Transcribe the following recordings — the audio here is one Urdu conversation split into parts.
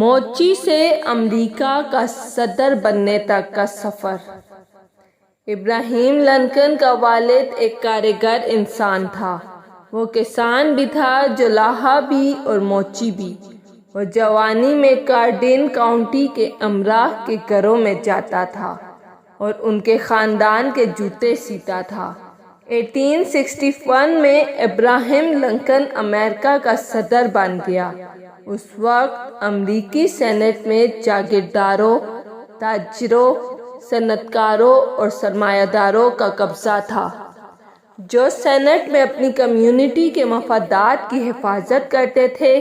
موچی سے امریکہ کا صدر بننے تک کا سفر۔ ابراہیم لنکن کا والد ایک کاریگر انسان تھا۔ وہ کسان بھی تھا، جولاہا بھی اور موچی بھی۔ وہ جوانی میں کارڈین کاؤنٹی کے امراء کے گھروں میں جاتا تھا اور ان کے خاندان کے جوتے سیتا تھا۔ 1861 میں ابراہیم لنکن امریکہ کا صدر بن گیا۔ اس وقت امریکی سینٹ میں جاگیرداروں، تاجروں، صنعت کاروں اور سرمایہ داروں کا قبضہ تھا، جو سینٹ میں اپنی کمیونٹی کے مفادات کی حفاظت کرتے تھے۔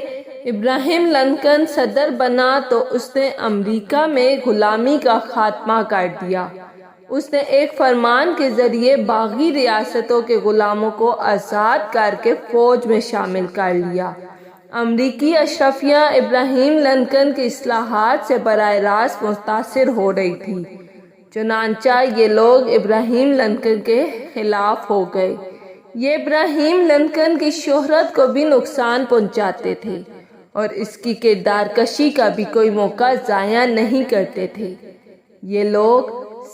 ابراہیم لنکن صدر بنا تو اس نے امریکہ میں غلامی کا خاتمہ کر دیا۔ اس نے ایک فرمان کے ذریعے باغی ریاستوں کے غلاموں کو آزاد کر کے فوج میں شامل کر لیا۔ امریکی اشرافیہ ابراہیم لنکن کی اصلاحات سے براہ راست متاثر ہو رہی تھی، چنانچہ یہ لوگ ابراہیم لنکن کے خلاف ہو گئے۔ یہ ابراہیم لنکن کی شہرت کو بھی نقصان پہنچاتے تھے اور اس کی کردار کشی کا بھی کوئی موقع ضائع نہیں کرتے تھے۔ یہ لوگ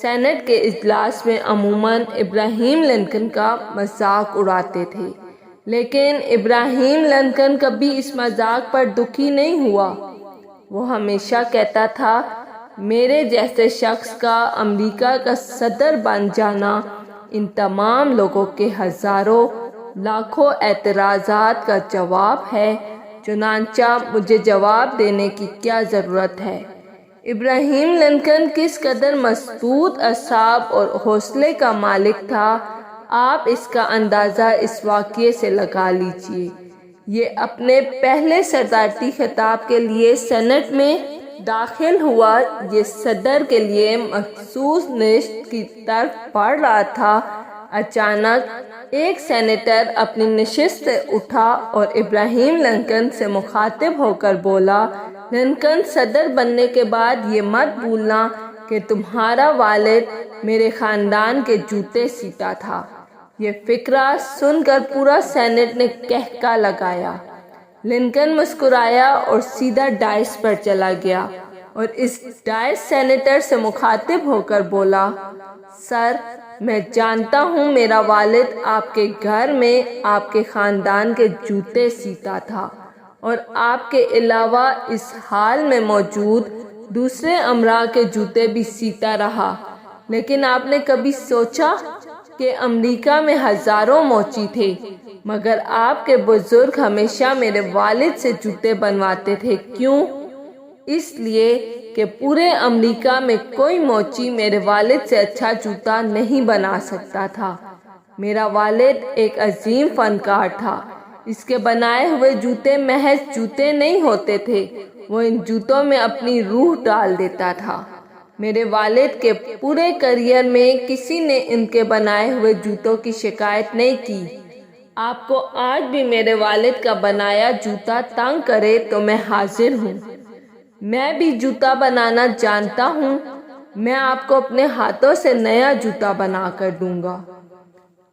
سینٹ کے اجلاس میں عموماً ابراہیم لنکن کا مذاق اڑاتے تھے، لیکن ابراہیم لنکن کبھی اس مذاق پر دکھی نہیں ہوا۔ وہ ہمیشہ کہتا تھا، میرے جیسے شخص کا امریکہ کا صدر بن جانا ان تمام لوگوں کے ہزاروں لاکھوں اعتراضات کا جواب ہے، چنانچہ مجھے جواب دینے کی کیا ضرورت ہے۔ ابراہیم لنکن کس قدر مضبوط اعصاب اور حوصلے کا مالک تھا، آپ اس کا اندازہ اس واقعے سے لگا لیجیے۔ یہ اپنے پہلے صدارتی خطاب کے لیے سینٹ میں داخل ہوا۔ یہ صدر کے لیے مخصوص نشست کی طرف بڑھ رہا تھا۔ اچانک ایک سینیٹر اپنی نشست سے اٹھا اور ابراہیم لنکن سے مخاطب ہو کر بولا، لنکن، صدر بننے کے بعد یہ مت بھولنا کہ تمہارا والد میرے خاندان کے جوتے سیتا تھا۔ یہ فقرہ سن کر پورا سینٹ نے قہقہ لگایا۔ لنکن مسکرایا اور سیدھا ڈائس پر چلا گیا اور اس ڈائس سینیٹر سے مخاطب ہو کر بولا، سر، میں جانتا ہوں میرا والد آپ کے گھر میں آپ کے خاندان کے جوتے سیتا تھا اور آپ کے علاوہ اس حال میں موجود دوسرے امراء کے جوتے بھی سیتا رہا، لیکن آپ نے کبھی سوچا کہ امریکہ میں ہزاروں موچی تھے، مگر آپ کے بزرگ ہمیشہ میرے والد سے جوتے بنواتے تھے؟ کیوں؟ اس لیے کہ پورے امریکہ میں کوئی موچی میرے والد سے اچھا جوتا نہیں بنا سکتا تھا۔ میرا والد ایک عظیم فنکار تھا۔ اس کے بنائے ہوئے جوتے محض جوتے نہیں ہوتے تھے، وہ ان جوتوں میں اپنی روح ڈال دیتا تھا۔ میرے والد کے پورے کیریئر میں کسی نے ان کے بنائے ہوئے جوتوں کی شکایت نہیں کی۔ آپ کو آج بھی میرے والد کا بنایا جوتا تنگ کرے تو میں حاضر ہوں۔ میں بھی جوتا بنانا جانتا ہوں۔ میں آپ کو اپنے ہاتھوں سے نیا جوتا بنا کر دوں گا۔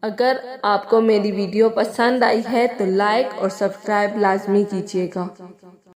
اگر آپ کو میری ویڈیو پسند آئی ہے تو لائک اور سبسکرائب لازمی کیجیے گا۔